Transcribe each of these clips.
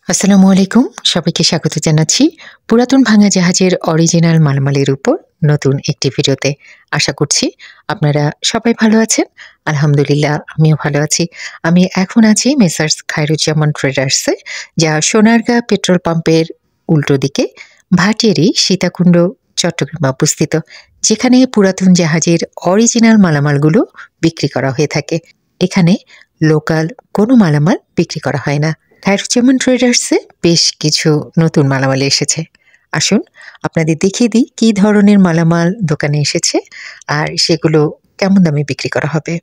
আসসালামু আলাইকুম, সবাইকে স্বাগত জানাচ্ছি পুরাতন ভাঙা জাহাজের অরিজিনাল মালামালের উপর নতুন একটি ভিডিওতে। আশা করছি আপনারা সবাই ভালো আছেন। আলহামদুলিল্লাহ, আমিও ভালো আছি। আমি এখন আছি মেসার্স খায়রুজ্জামান ট্রেডার্সে, যা সোনারগাঁ পেট্রোল পাম্পের উল্টো দিকে ভাটিয়ারি সীতাকুণ্ড চট্টগ্রামে অবস্থিত, যেখানে পুরাতন জাহাজের অরিজিনাল মালামালগুলো বিক্রি করা হয়ে থাকে। এখানে লোকাল কোনো মালামাল বিক্রি করা হয় না। খায়রুজ্জামান ট্রেডার্সে বেশ কিছু নতুন মালামাল এসেছে। আসুন আপনাদের দেখিয়ে দিই কী ধরনের মালামাল দোকানে এসেছে আর সেগুলো কেমন দামে বিক্রি করা হবে।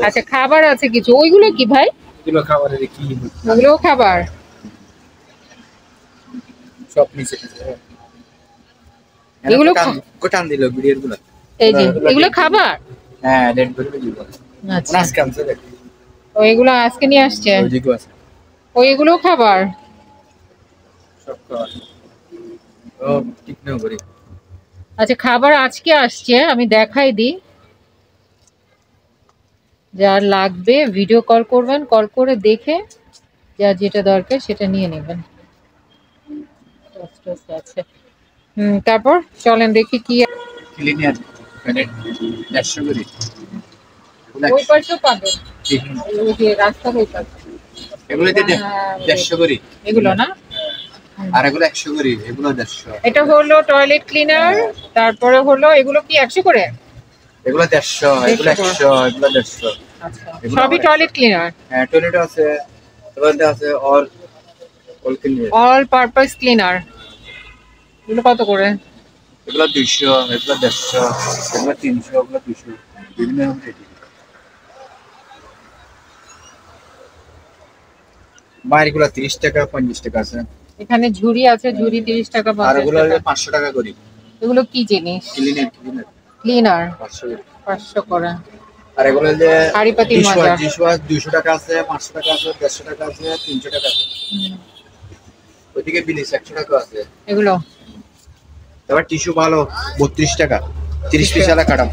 আচ্ছা, খাবার আছে কিছু। ওইগুলো কি ভাই? ওগুলো খাবার সব নিচে এগুলো কোটান দিল ভিডিওর গুলো। এই যে এগুলো খাবার। হ্যাঁ, রেড করে দিব। আচ্ছা, নাস কামছে দেখ। এগুলো আজকে নিয়ে আসছে। ওইদিকে আছে। এগুলো খাবার সব খাবার। ও ঠিক না করি। আচ্ছা, খাবার আজকে আসছে, আমি দেখাই দিই। যার লাগবে ভিডিও কল করবেন, কল করে দেখে যার যেটা দরকার সেটা নিয়ে নেবেন। আছে। তারপর চলেন দেখি কি ক্লিনিয়ার মানে 150 করি। ওই পাশেও পাবেন। ওই যে রাস্তার ওই পাশে। এগুলোতে 150 করি। এগুলো না? আর এগুলো 100 করি। এগুলো 150। এটা হলো টয়লেট ক্লিনার। তারপরে হলো এগুলো কি 100 করে? এগুলো 150, এগুলো 100, এগুলো 150। আচ্ছা, সবই টয়লেট ক্লিনার। হ্যাঁ, টয়লেট আছে, এগুলোতে আছে all cleaner. All purpose cleaner. এগুলো কত করে? এগুলো 200, এগুলো 150, এগুলো 300, এগুলো 200, বিভিন্ন রকম রেট। বাইরেগুলো 30 টাকা 50 টাকা আছে। এখানে ঝুড়ি আছে, ঝুড়ি 30 টাকা আর 50 এগুলো টাকা। 500 টাকা করি। এগুলো কি জিনিস? ক্লিনার 500 করে। আর এগুলো যে হাড়িপাতির মাজা 200 টাকা আছে, 500 টাকা আছে, 150 টাকা আছে, 300 টাকা আছে। ওইদিকে বিলিস 100 টাকা আছে। এগুলো তারপর টিস্যু ভালো 32 টাকা, 30 পিস আলা কাটা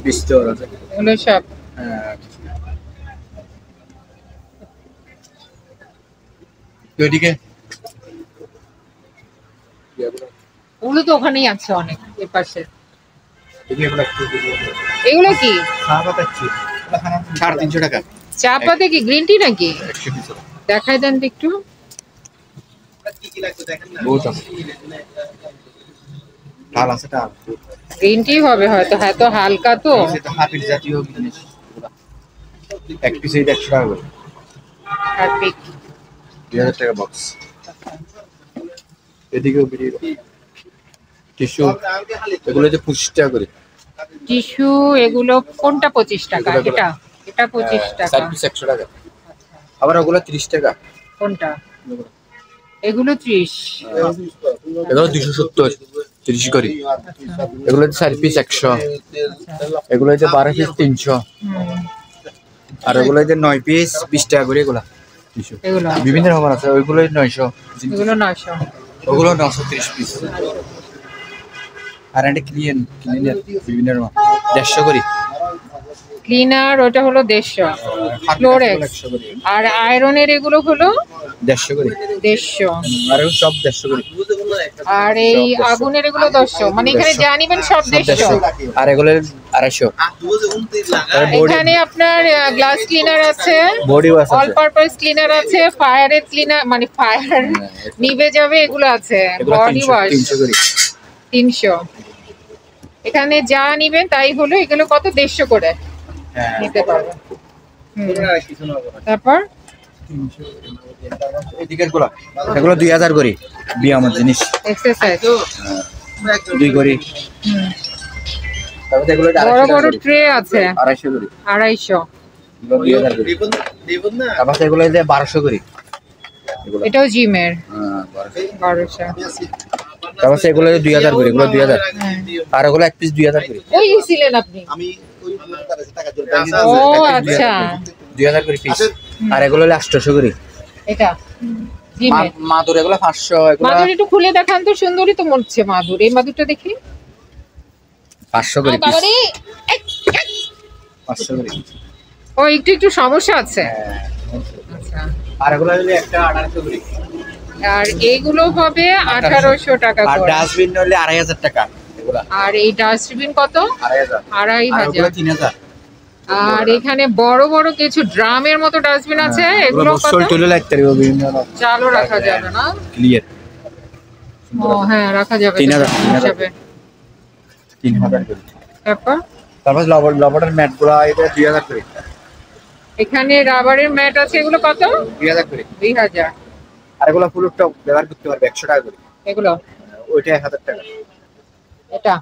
20 টাকা আছে। এগুলো সব। হ্যাঁ, ওইদিকে ওগুলো তো ওখানেই আছে অনেক, এর পাশে। এগুলো এগুলো কি? খাওয়া পাচ্ছি 350 টাকা। চা পাতা কি গ্রিন টি নাকি? 100 পিস। দেখাই দেন তো একটু। বহুত আছে। ডাল আছে, ডাল। গ্রিন টি হবে হয়তো, হ্যাঁ তো হালকা তো। এটা হাফিজ জাতীয় জিনিস। এক পিস 100 টাকা করে। হারপিক 2000 টাকা বক্স। এদিকেও ভিডিও টিস্যু এগুলো যে 25 টাকা করে। টিস্যু এগুলো কোনটা 25 টাকা? এটা 25 টাকা। সার্ভিস 100 টাকা। আবার ওগুলো 30 টাকা। কোনটা? এগুলো 30। এগুলো 270, 30 করে। এগুলো 4 পিস 100, এগুলো যে 12 পিস 300, আর এগুলো যে 9 পিস 20 টাকা করে। এগুলো টিস্যু এগুলো বিভিন্ন রকম আছে। ওইগুলো 900, এগুলো 900। ওগুলো 930 পিস। আর এটা ক্লিনার বিভিন্ন রকম 150 করে। ক্লিনার ওটা হলো 150। ফ্লোরেক্স আর আয়রনের এগুলো হলো 150 করে। 150। আর এগুলো সব 150 করে। আর এই আগুনের এগুলো 150। মানে এখানে যা নিবেন সব 150। আর এগুলো 250। এখানে আপনার গ্লাস ক্লিনার আছে, body wash all purpose cleaner আছে, ফায়ারের ক্লিনার মানে ফায়ার নিভে যাবে এগুলো আছে, বডি ওয়াশ 300 করে। 300। এখানে যা নিবেন তাই হলো। এগুলো কত? 150 করে নিতে পারবেন। তারপর এদিকের গুলো এগুলো 2000 করে। বিয়ামের জিনিস এক্সারসাইজ 2 করে। তারপর এগুলো বড় বড় ট্রে আছে 250 করে। 250। এগুলো 2000 করে। তারপর এগুলো যে 1200 করে। এটাও জিমের হ্যাঁ, 1200। তারপর এগুলো 2000 করে। এগুলো 2000। আর এগুলো এক পিস 2000 করে। ওই ছিলেন আপনি? ও আচ্ছা, 2000 করে পিস। আর এগুলো 800 করে। এটা জিমের মাদুর এগুলো 500। এগুলো মাদুর একটু খুলে দেখান তো, সুন্দরী তো মরছে মাদুর। এই মাদুরটা দেখি। 500 করে পিস। বাবারে 500 করে। ও একটু একটু সমস্যা আছে। হ্যাঁ। আচ্ছা, আর এগুলো হলে একটা 1800 করে। আর এইগুলো হবে 1800 টাকা আর করে। ডাস্টবিন হলে 2500 টাকা এগুলা। আর এই ডাস্টবিন কত? 2500। আর 2500। ওগুলো 3000। আর এখানে বড় বড় কিছু ড্রামের মতো ডাস্টবিন আছে, এগুলো কত? বসল টলে লাগতে পারবে বিভিন্ন চালও রাখা যাবে না? ক্লিয়ার। ও হ্যাঁ, রাখা যাবে। 3000 হিসাবে 3000 করে। তারপর তারপর লবণের ম্যাট গুলো এটা 2000 করে। এখানে রাবারের ম্যাট আছে, এগুলো কত? 2000 করে। 2000। আর এগুলো ফুল টপ ব্যবহার করতে পারবে 100 টাকা করে। এগুলো ওইটা 1000 টাকা। এটা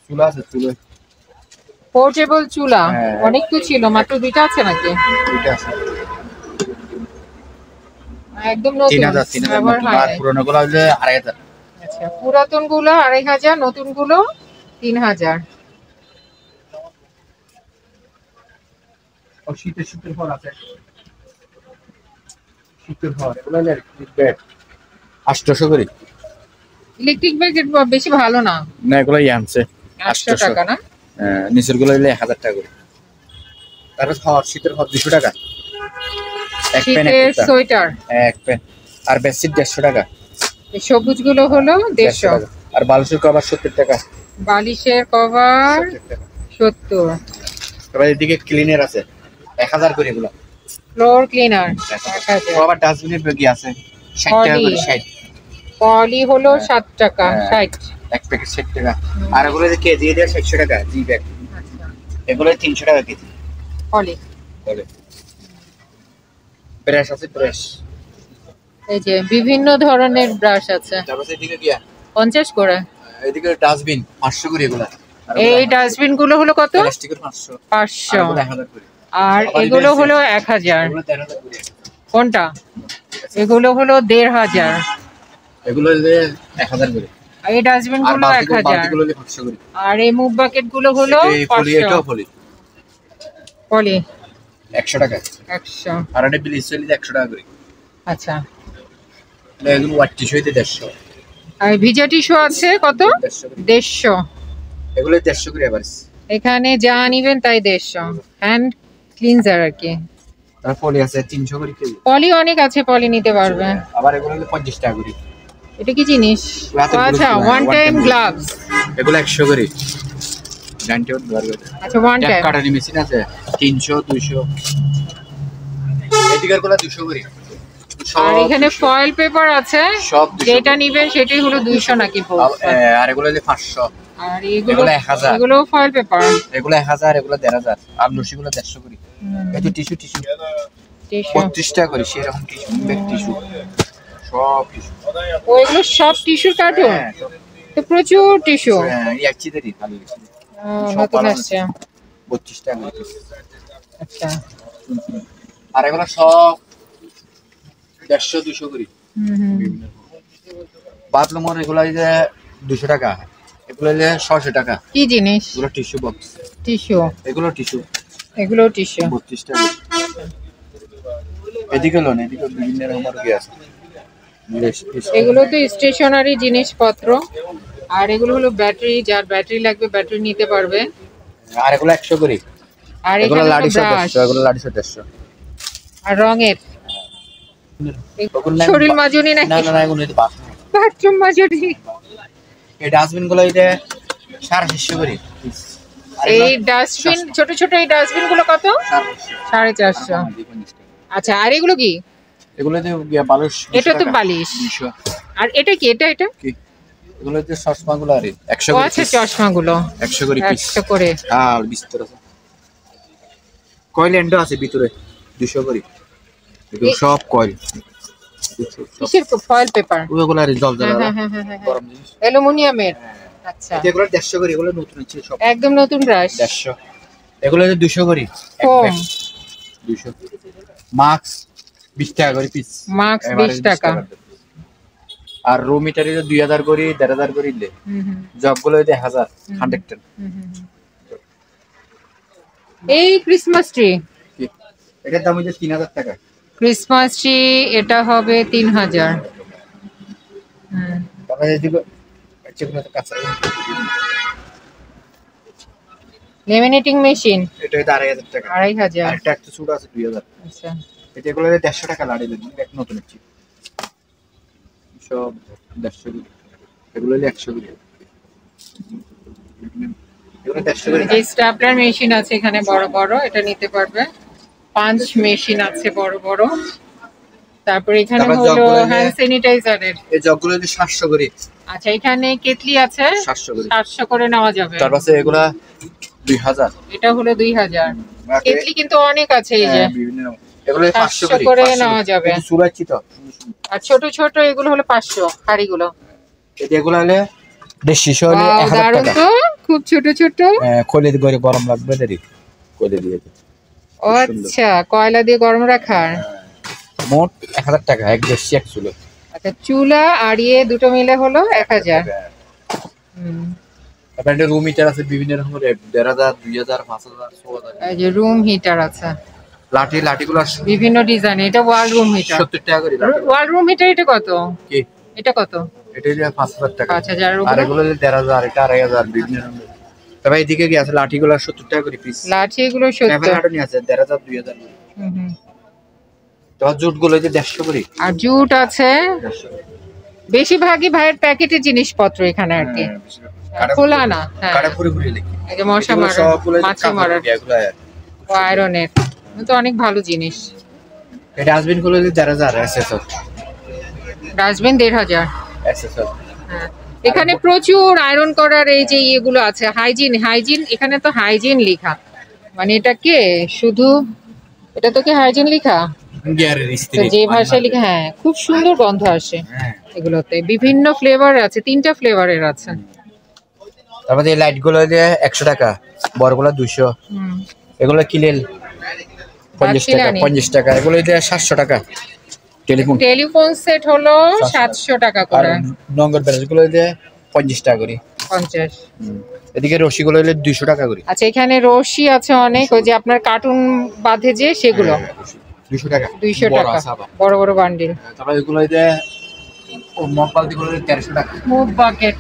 চুলা আছে, চুলা পোর্টেবল চুলা। হ্যাঁ। অনেক তো ছিল, মাত্র 2টা আছে নাকি? এটা আছে একদম নতুন, 3000 ব্যবহার হয় আর নাই। পুরনো গুলো হলে 2500। আচ্ছা, পুরাতন গুলো 2500, নতুন গুলো 3000। ও শীতের ফল আছে, শীতের ফল এগুলো হলে বেড 800 করে। ইলেকট্রিক ব্যাগ বেশি ভালো না। না এগুলো আনছে 800 টাকা না? নিচের গুলো হলে 1000 টাকা করে। তারপর শীতের ফল 200 টাকা এক প্যান। শীতের সোয়েটার এক প্যান। আর বেডশিট 150 টাকা। এই সবুজ গুলো হলো 150 টাকা। আর বালিশের কভার 70 টাকা। বালিশের কভার 70 টাকা। 70। এবার এদিকে ক্লিনার আছে 1000 করে এগুলো। Floor cleaner 1000। আবার ডাস্টবিনের ব্যাগই আছে 60 টাকা করে। 60 পলি হলো 7 টাকা, 60। এক প্যাকেট 60 টাকা। আর এগুলো যে কেজি দিয়ে 700 টাকা জি ব্যাগ। আচ্ছা, এগুলো 300 টাকা কেজি। পলি। বলে ব্রাশ আছে, ব্রাশ। এই যে বিভিন্ন ধরনের ব্রাশ আছে, তারপর এদিকে গিয়া 50 করে। এদিকে ডাস্টবিন 500 করে এগুলো। এই ডাস্টবিন গুলো হলো কত? প্লাস্টিকের 500। 500। এগুলো 1000 করে। আর এগুলো হলো 1000। এগুলো 13000 করে। কোনটা? এগুলো হলো 1500। এগুলো হলে 1000 করে। আর এই ডাস্টবিন আর গুলো 1000। বালতিগুলো হলে 500 করে। আর এই মুভ বাকেট গুলো হলো এই পলি, 500। এটাও পলি পলি 100 টাকা। 100। আর এটা বিলিশ হলে 100 টাকা করে। আচ্ছা, এগুলো ওয়াট টিস্যু হইতে 150। আর ভিজা টিস্যু আছে কত? 150 করে। 150। এগুলো 150 করে এভারেজ। এখানে যা নিবেন তাই 150। হ্যান্ড ক্লিনজার আর কি। আর পলি আছে 300 করে কেজি। পলি অনেক আছে, পলি নিতে পারবে। আবার এগুলো হলে 50 টাকা করে। এটা কি জিনিস? রাতের আচ্ছা, গুলো, one one time time gloves. এগুলো 100 করে। 91 বার করে। আচ্ছা, ওয়ান টাইম। কাটারি মেশিন আছে 300 200। এদিকের গুলো 200 করে। আর এখানে ফয়েল পেপার আছে, সব 200 যেটা নিবেন সেটাই হলো 200 নাকি বলছে। আর এগুলো হলে 500। আর এগুলো এগুলো 1000। এগুলো ফয়েল পেপার। এগুলো 1000, এগুলো 1500। আর লসিগুলো 150 করে। এই তো টিস্যু 32 টাকা করে। সেরকম টিস্যু, ব্যাগ টিস্যু সব টিস্যু। ও এগুলো সব টিস্যুর কার্টুন? হ্যাঁ, তো প্রচুর টিস্যু। এই একচিদেরই ভালো লাগছে। নতুন আসছে। 32 টাকা করে। আচ্ছা। আর এগুলো সব 150 200 করে। বাথরুমের এগুলো এই যে 200 টাকা। এগুলো হলে 600 টাকা। কি জিনিস? এগুলো টিস্যু বক্স। টিস্যু। এগুলো টিস্যু এগুলো টিস্যু। 32 টাকা। এদিকে লোন, এদিকে বিভিন্ন রকমের কি আছে। এগুলো তো স্টেশনারি জিনিসপত্র। আর এগুলো হলো ব্যাটারি, যার ব্যাটারি লাগবে ব্যাটারি নিতে পারবে। আর এগুলো 100 করে। আর এগুলো এখানে লাড়ি ব্রাশ 150, এগুলো লাড়ি 150। আর রঙের ওগুলো না- শরীর মাজুনি না নাকি? না না, এগুলো বাথরুম। বাথরুম মাজুনি। এই ডাস্টবিন গুলো এই যে 650 করে। এই ডাস্টবিন, ছোট ছোট এই ডাস্টবিন গুলো কত? 450। আচ্ছা, আর এগুলো কি? এগুলো যে বালিশ। এটা তো বালিশ। 200 আর এটা কি? এটা কি? এগুলো যে চশমা গুলো আরে 100 ও করে। আচ্ছা, চশমা গুলো 100 করে পিস। 100 করে। আর বিস্তর আছে। কয়েল এন্ড আছে ভিতরে 200 করে। এগুলো সব কয়েল। কিসের ফয়েল পেপার? ওগুলো আর জল জ্বালা হ্যাঁ। গরম জিনিস। অ্যালুমিনিয়ামের। আচ্ছা, এগুলো 150 করে। এগুলো নতুন হচ্ছে সব। একদম নতুন ব্রাশ। 150। এগুলো যে 200 করে। কম। 200। মাস্ক 20 টাকা করে পিস। মাস্ক 20 টাকা। আর রো মিটারে 2000 করে, 1500 করে দিলে। জগগুলো 1000 100 এই ক্রিসমাস ট্রি। এটার দাম হচ্ছে 3000 টাকা। ক্রিসমাস ট্রি এটা হবে 3000। তারপরে এদিকে যেগুলো কাঁচা লেমিনেটিং মেশিন এটা 2500 টাকা। 2500। আরেকটা একটু ছোট আছে 2000। আচ্ছা এটা এগুলো 150 টাকা লাড়ি লাগবে, এক নতুন একটি সব 150 করে। এগুলো 100 করে। এগুলো 150 করে। যে স্ট্যাপলার মেশিন আছে এখানে বড় বড়, এটা নিতে পারবে। পাঞ্চ মেশিন আছে বড় বড়। তারপর এখানে তারপর হলো জগগুলো হ্যান্ড স্যানিটাইজারের। এই জগগুলো 700 করে। আচ্ছা এখানে কেটলি আছে 700 করে। 700 করে নেওয়া যাবে। তারপর আছে এগুলা 2000। এটা হলো 2000। কেটলি কিন্তু অনেক আছে এই যে। হ্যাঁ বিভিন্ন রকম। এগুলো 500 500 করে নেওয়া যাবে। একটু সুরাচ্ছি তো। আর ছোট ছোট এগুলো হলো 500 হাড়িগুলো। এগুলো হলে দেশি হলে Wow, 1000 দারুণ টাকা। তো, খুব ছোট ছোট। খোলে দিয়ে গরম লাগবে দেরি কোলে দিয়ে দিই। ও আচ্ছা, কয়লা দিয়ে গরম রাখার। মোট 1000 টাকা, এক দেশি এক চুলো। আচ্ছা চুলা আর ইয়ে দুটো মিলে হলো 1000। হুম, তারপর একটা রুম হিটার আছে বিভিন্ন রকমের 1500, 2000, 5000, 6000। এই যে রুম হিটার আছে লাঠিগুলো বিভিন্ন ডিজাইন। এটা ওয়াল রুম হিটার। 70 টাকা করে লাঠি। ওয়াল রুম হিটার এটা কত? কি এটা কত? এটা 5000 টাকা। 5000। আর এগুলো 1500, এটা 2500 বিভিন্ন রকমের। তবে এইদিকে কি আছে লাঠিগুলো 70 টাকা করে পিস। লাঠি এগুলো 70। লাঠি আছে 1500, 2000। হুম হুম। তো জুটগুলো 150 করে। আর জুট আছে। 150 করে। বেশিরভাগই ভাইয়ের প্যাকেটের জিনিসপত্র এখানে আর কি, খোলা না। হ্যাঁ কাটা পুরি পুরি লিখি। এই যে মশা এগুলো মারা, সবগুলো মাছি মারার, এগুলো ও আয়রনের। তো অনেক ভালো জিনিস। এটা ডাস্টবিন গুলো 1500 এসএসও। ডাস্টবিন 1500। এসএসও। হ্যাঁ এখানে প্রচুর আয়রন করার এই যে ইয়েগুলো আছে, হাইজিন হাইজিন। এখানে তো হাইজিন লেখা, মানে এটা কে শুধু, এটা তো কি হাইজিন লেখা? গিয়ারের তো ইস্ত্রি যে ভাষায় লেখা, হ্যাঁ খুব সুন্দর গন্ধ আসে হ্যাঁ। এগুলোতে। বিভিন্ন ফ্লেভার আছে, 3টা ফ্লেভারের আছে। তারপর এই লাইট গুলো 100 টাকা, বড়গুলো 200। হুম, এগুলো কিলেল 50 টাকা, বাচ্চিলানি। 50 টাকা। এগুলো 700 টাকা। টেলিফোন টেলিফোন সেট হলো 700 টাকা আর করে। নঙ্গর ব্যারেজ গুলো 50 টাকা করে। 50। এদিকে রশি গুলো 200 টাকা করে। আচ্ছা এখানে রশি আছে অনেক, ওই যে আপনার কার্টুন বাঁধে যে সেগুলো 200 টাকা। 200 বড় টাকা, আছে আবার। বড় বড় বান্ডিল। তারপর এগুলো মগ বালতি গুলো 1300 টাকা। Move bucket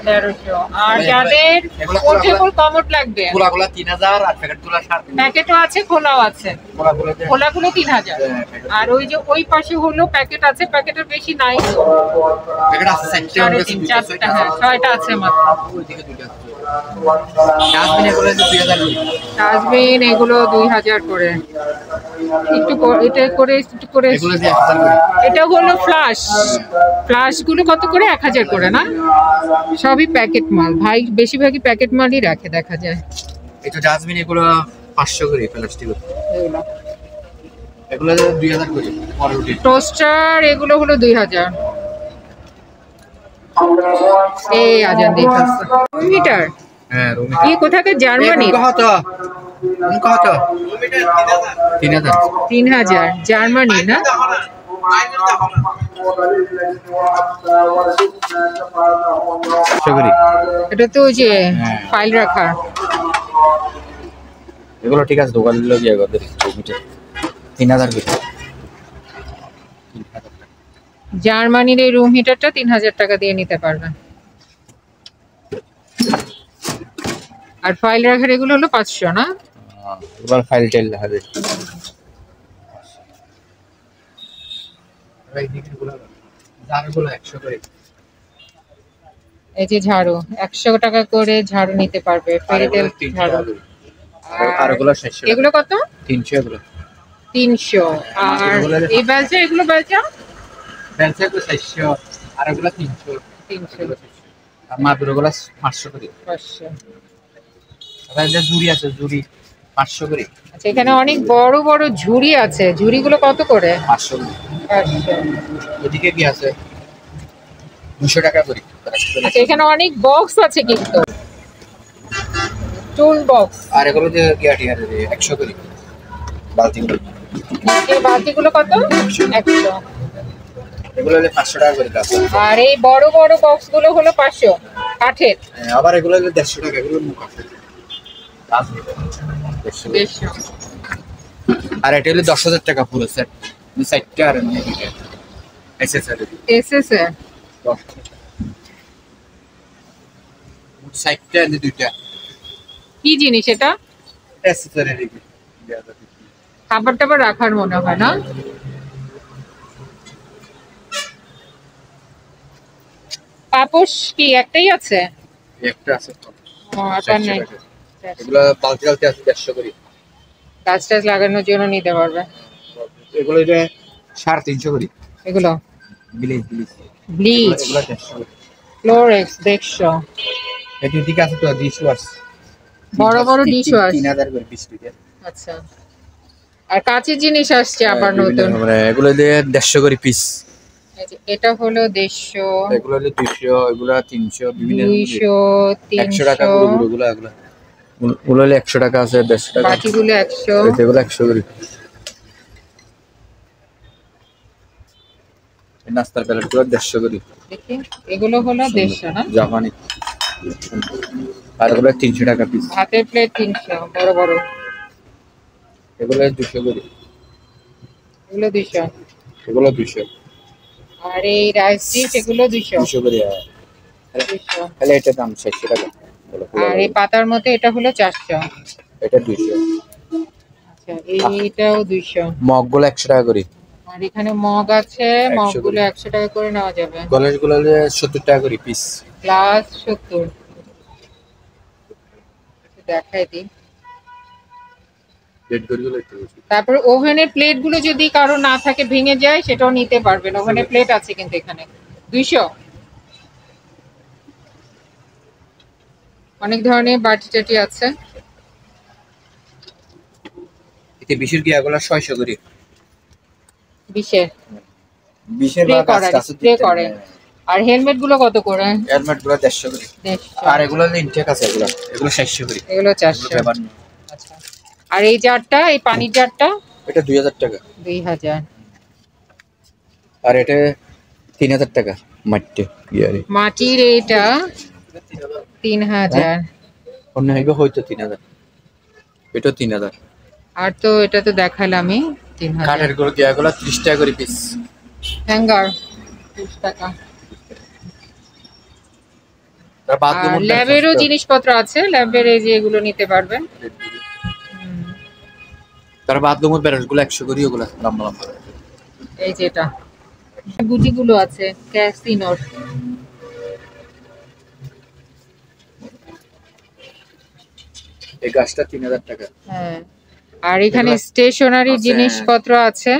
1300। আর যাদের পোর্টেবল কমোড লাগবে, খোলাগুলো 3000 আর প্যাকেটগুলো 3500। প্যাকেটও আছে খোলাও আছে। খোলাগুলো খোলাগুলো 3000। আর ওই যে ওই পাশে হলো প্যাকেট আছে, প্যাকেটের বেশি নাই তো, প্যাকেট আছে 3.5 4টা, হ্যাঁ 6টা আছে মাত্র। ওইদিকে দুটো আছে। ডাস্টবিন এগুলো 2000 করে। ডাস্টবিন এগুলো 2000 করে। এটা করে একটু করে। এগুলো 1000 করে। এটা হলো ফ্লাশ, ফ্লাশগুলো কত করে? 1000 করে না? সবই প্যাকেট মাল ভাই, বেশিরভাগই প্যাকেট মালই রাখে দেখা যায়। এটা ডাস্টবিন এগুলো 500 করে প্লাস্টিক। এগুলো এগুলো 2000 করে। পরোটি টোস্টার এগুলো হলো 2000। এই আজান দিতেছে। মিটার হ্যাঁ রুম কি কোথাকার? জার্মানি। কত 3000। 3000 জার্মানি না? এটা তো ওই যে ফাইল রাখার। এগুলো ঠিক আছে, দোকান গুলো গিয়ে গদের 3000 করে। জার্মানির এই রুম হিটারটা 3000 টাকা দিয়ে নিতে পারবেন। আর ফাইল রাখার এগুলো হলো 500 না? এবার ফাইল টেল হবে। ঝাড়ুগুলো 100 করে। এই যে ঝাড়ু 100 টাকা করে ঝাড়ু নিতে পারবে, ফেরিটেল ঝাড়ু। আর এগুলো 600 এগুলো কত? 300 এগুলো। 300। আর এই বেলচা, এগুলো বেলচা বেলচা এগুলো 400 আর এগুলো 300। 300। আর মাদুরগুলো 500 করে। 500। আবার যে ঝুড়ি আছে, ঝুড়ি 500 করে। আচ্ছা এখানে অনেক বড় বড় ঝুড়ি আছে, ঝুড়িগুলো কত করে? 500 করে। 500। এদিকে কি আছে 200 টাকা করে। আচ্ছা এখানে অনেক বক্স আছে কিন্তু, টুল বক্স। আর এগুলো যে গিয়াটি আছে 100 করে বালতিগুলো। এই বালতিগুলো কত? 100। এগুলো হলে 500 টাকা করে কাজ। আর এই বড় বড় বক্সগুলো হলো 500 কাঠের। আবার এগুলো হলে 150 টাকা। এগুলো মুখ আছে কাজ নিতে 150। আর এটা হলে 10000 টাকা পুরো সেট। এই সেটটা আর এসএসআর এসএসআর সাইডটা এনে দুইটা কি জিনিস এটা? অ্যাক্সেসরি রেখে খাবার টাবার রাখার মনে হয় না? পাপোশ কি একটাই আছে? একটা আছে তো ও, আপনার নেই। এগুলা বালতি বালতি আছে 150 করে গাছ টাছ লাগানোর জন্য নিতে পারবে। এগুলো যে 350 করে এগুলো ব্লিচ ব্লিচ ব্লিচ, এগুলো 150 করে ক্লোরেক্স, দেখছো এটি দিকে আছে তো ডিশ ওয়াশ বড় বড় ডিশ ওয়াশ। 3000 করে 20 টাকা আচ্ছা, আর কাঁচের জিনিস আসছে আবার নতুন। মানে এগুলো দিয়ে 150 করে পিস এই যে এটা হলো 150, এগুলো হলো 200 এগুলো 300 বিভিন্ন 200, 100 টাকা 300, গুলো গুলো এগুলো ওগুলো হলো 100 টাকা আছে 150 টাকা বাকিগুলো 100। এগুলো 100 করে এই নাস্তার প্যালেট গুলো 150 করে দেখি এগুলো হলো 150 না? জাপানি আর এগুলো 300 টাকা পিস হাতের প্লেট 300 বড় বড়, এগুলো 200 করে এগুলো 200। এগুলো 200 আর এই রাইস ডিশ এগুলো 200। 200 করে 200। তাহলে এটা দাম 600 টাকা আর এই পাতার মতো এটা হলো 400। এটা 200 আচ্ছা, এইটাও 200। মগ গুলো 100 টাকা করে আর এখানে মগ আছে, 100 মগগুলো করে। 100 টাকা করে নেওয়া যাবে। গ্লাস গুলো হলো 70 টাকা করে পিস গ্লাস 70। দেখাই দিই। প্লেট গুলো একটু তারপর ওভেনের প্লেট গুলো যদি কারো না থাকে ভেঙে যায় সেটাও নিতে পারবেন, ওভেনের প্লেট আছে কিন্তু এখানে 200। অনেক ধরনের বাটি টাটি আছে। এতে বিশের কি এগুলো 600 করে 20-এর 20 এর স্প্রে করে, স্প্রে করে। আর হেলমেট গুলো কত করে? হেলমেট গুলো 150 করে 150। আর এগুলো হলো ইনটেক আছে এগুলো 600 করে এগুলো 400। এগুলো ব্যবহার নেই। আচ্ছা, আর এই জারটা, এই পানির জারটা এটা 2000 টাকা 2000। আর এটা 3000 টাকা মাটি ইয়ারে মাটির এইটা 3000। অন্য হেগো হয়তো 3000 এটা 3000 আর তো এটা তো দেখালামই 3000। কাঠের গুলো কি এগুলো 30 টাকা করে পিস হ্যাঙ্গার 30 টাকা। তার বাদ আর ল্যাবেরও জিনিসপত্র আছে, ল্যাবের এই যে এগুলো নিতে পারবেন। তার বাথরুমের ব্যারেল গুলো 100 করে ওগুলো লম্বা লম্বা এই যে এটা গুটিগুলো আছে, ক্যাসিনোর। এই গাছটা 3000 টাকা হ্যাঁ, আর এখানে স্টেশনারি আছে। জিনিসপত্র আছে,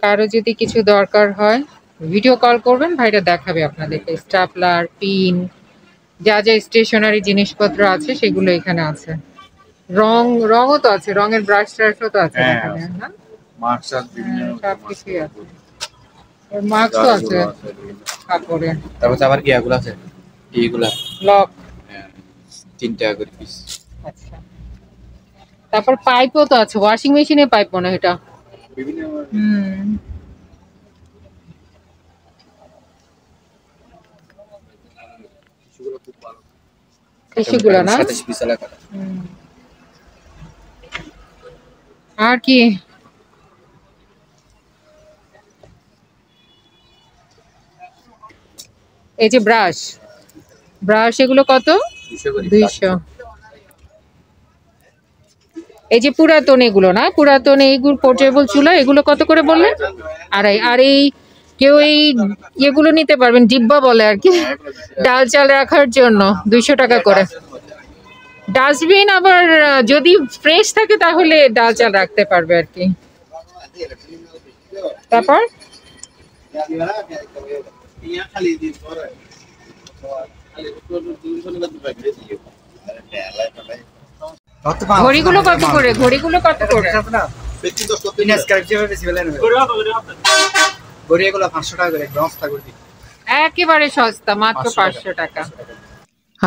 কারো যদি কিছু দরকার হয় ভিডিও কল করবেন, ভাইরা দেখাবে আপনাদেরকে। স্টাপলার, পিন, যা যা স্টেশনারি জিনিসপত্র আছে সেগুলো এখানে আছে। রঙও তো আছে, রঙের ব্রাশ ট্রাশও তো আছে হ্যাঁ, এখানে। আছে। হ্যাঁ, মার্কস আর বিভিন্ন সব কিছুই আছে। মাস্কও আছে কাপড়ে। তারপর আবার কি এগুলো আছে এইগুলা লক। 3 টাকা করে পিস আচ্ছা, তারপর পাইপও তো আছে, ওয়াশিং মেশিনের পাইপ মনে হয় এটা। বিভিন্ন হুম, কিছুগুলো খুব ভালো টিস্যুগুলো না? 27 পিস আলা কাটা হুম। আর কি এই যে ব্রাশ, ব্রাশ এগুলো কত? 200 করে 200। এই যে পুরাতন এগুলো না, পুরাতন এইগুলো পোর্টেবল চুলা, এগুলো কত করে বললেন? আড়াই। আর এই কেউ এই এগুলো নিতে পারবেন, ডিব্বা বলে আর কি, ডাল চাল রাখার জন্য 200 টাকা করে। ডাস্টবিন আবার যদি ফ্রেশ থাকে তাহলে ডাল চাল রাখতে পারবে আর কি। তারপর ঘড়িগুলো কত করে? ঘড়িগুলো কত করে? গড়িয়াগুলো 500 টাকা করে ব্যবস্থা করে দিই একেবারে সস্তা, মাত্র 500 টাকা।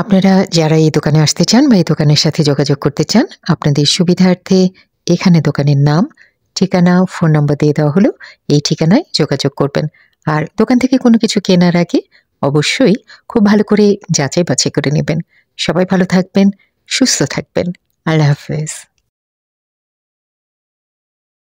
আপনারা যারা এই দোকানে আসতে চান বা এই দোকানের সাথে যোগাযোগ করতে চান, আপনাদের সুবিধার্থে এখানে দোকানের নাম, ঠিকানা, ফোন নাম্বার দিয়ে দেওয়া হলো। এই ঠিকানায় যোগাযোগ করবেন। আর দোকান থেকে কোনো কিছু কেনার আগে অবশ্যই খুব ভালো করে যাচাই বাছাই করে নেবেন। সবাই ভালো থাকবেন, সুস্থ থাকবেন। আল্লাহ হাফেজ।